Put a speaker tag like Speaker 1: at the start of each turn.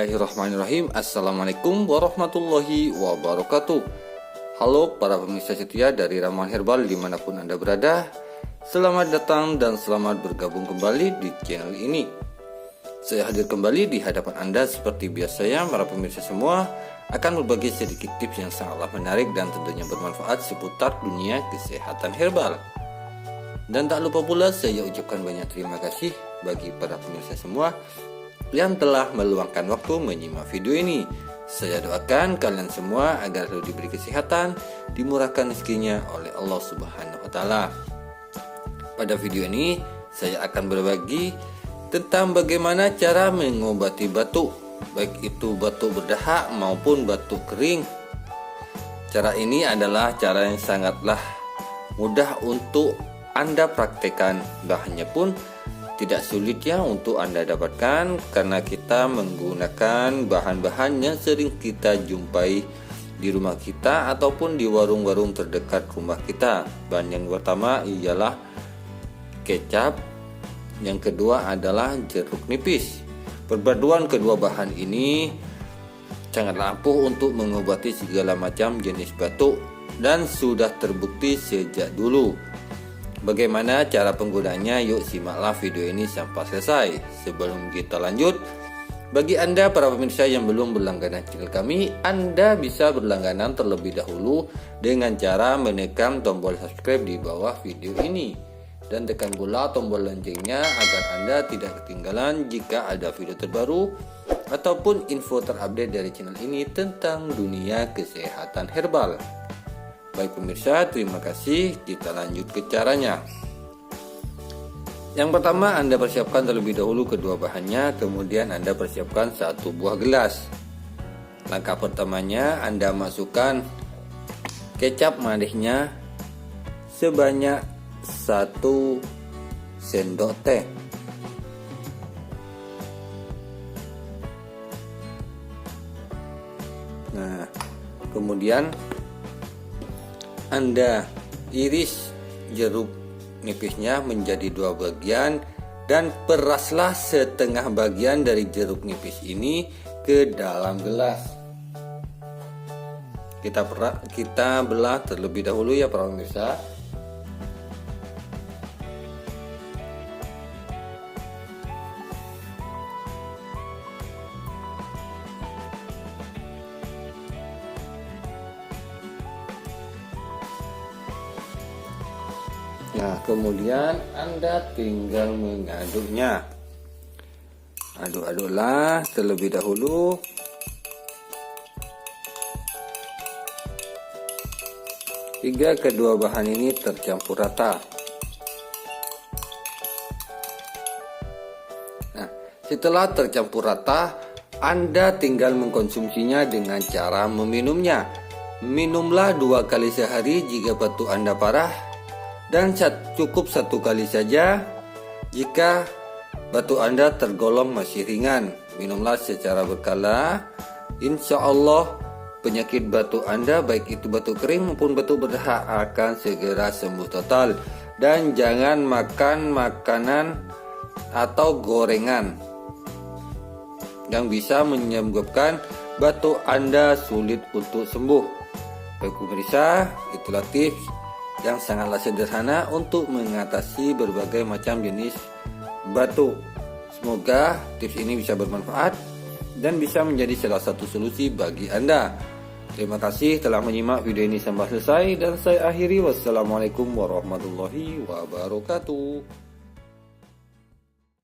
Speaker 1: Bismillahirrahmanirrahim. Assalamualaikum warahmatullahi wabarakatuh. Halo para pemirsa setia dari Ramuan Herbal dimanapun Anda berada. Selamat datang dan selamat bergabung kembali di channel ini. Saya hadir kembali di hadapan Anda seperti biasanya para pemirsa semua, akan berbagi sedikit tips yang sangatlah menarik dan tentunya bermanfaat seputar dunia kesehatan herbal. Dan tak lupa pula saya ucapkan banyak terima kasih bagi para pemirsa semua yang telah meluangkan waktu menyimak video ini. Saya doakan kalian semua agar selalu diberi kesehatan, dimurahkan rezekinya oleh Allah Subhanahu wa taala. Pada video ini saya akan berbagi tentang bagaimana cara mengobati batuk, baik itu batuk berdahak maupun batuk kering. Cara ini adalah cara yang sangatlah mudah untuk Anda praktekkan. Bahannya pun tidak sulit ya untuk Anda dapatkan, karena kita menggunakan bahan-bahan yang sering kita jumpai di rumah kita ataupun di warung-warung terdekat rumah kita. Bahan yang pertama ialah kecap, yang kedua adalah jeruk nipis. Perpaduan kedua bahan ini sangat ampuh untuk mengobati segala macam jenis batuk dan sudah terbukti sejak dulu. Bagaimana cara penggunaannya? Yuk simaklah video ini sampai selesai. Sebelum kita lanjut, bagi Anda para pemirsa yang belum berlangganan channel kami, Anda bisa berlangganan terlebih dahulu dengan cara menekan tombol subscribe di bawah video ini dan tekan pula tombol loncengnya agar Anda tidak ketinggalan jika ada video terbaru ataupun info terupdate dari channel ini tentang dunia kesehatan herbal. Baik pemirsa, terima kasih. Kita lanjut ke caranya. Yang pertama, Anda persiapkan terlebih dahulu kedua bahannya, kemudian Anda persiapkan 1 buah gelas. Langkah pertamanya, Anda masukkan kecap manisnya sebanyak 1 sendok teh. Nah, kemudian Anda iris jeruk nipisnya menjadi 2 bagian dan peraslah setengah bagian dari jeruk nipis ini ke dalam gelas. Kita belah terlebih dahulu ya para pemirsa. Nah, kemudian Anda tinggal mengaduknya. Aduk-aduklah terlebih dahulu. Hingga kedua bahan ini tercampur rata. Nah, setelah tercampur rata, Anda tinggal mengkonsumsinya dengan cara meminumnya. Minumlah 2 kali sehari jika batuk Anda parah, dan cukup 1 kali saja jika batuk Anda tergolong masih ringan. Minumlah secara berkala. Insya Allah penyakit batuk Anda, baik itu batuk kering maupun batuk berdahak, akan segera sembuh total. Dan jangan makan makanan atau gorengan yang bisa menyebabkan batuk Anda sulit untuk sembuh. Baik pemirsa, itulah tips yang sangatlah sederhana untuk mengatasi berbagai macam jenis batuk. Semoga tips ini bisa bermanfaat dan bisa menjadi salah satu solusi bagi Anda. Terima kasih telah menyimak video ini sampai selesai dan saya akhiri. Wassalamualaikum warahmatullahi wabarakatuh.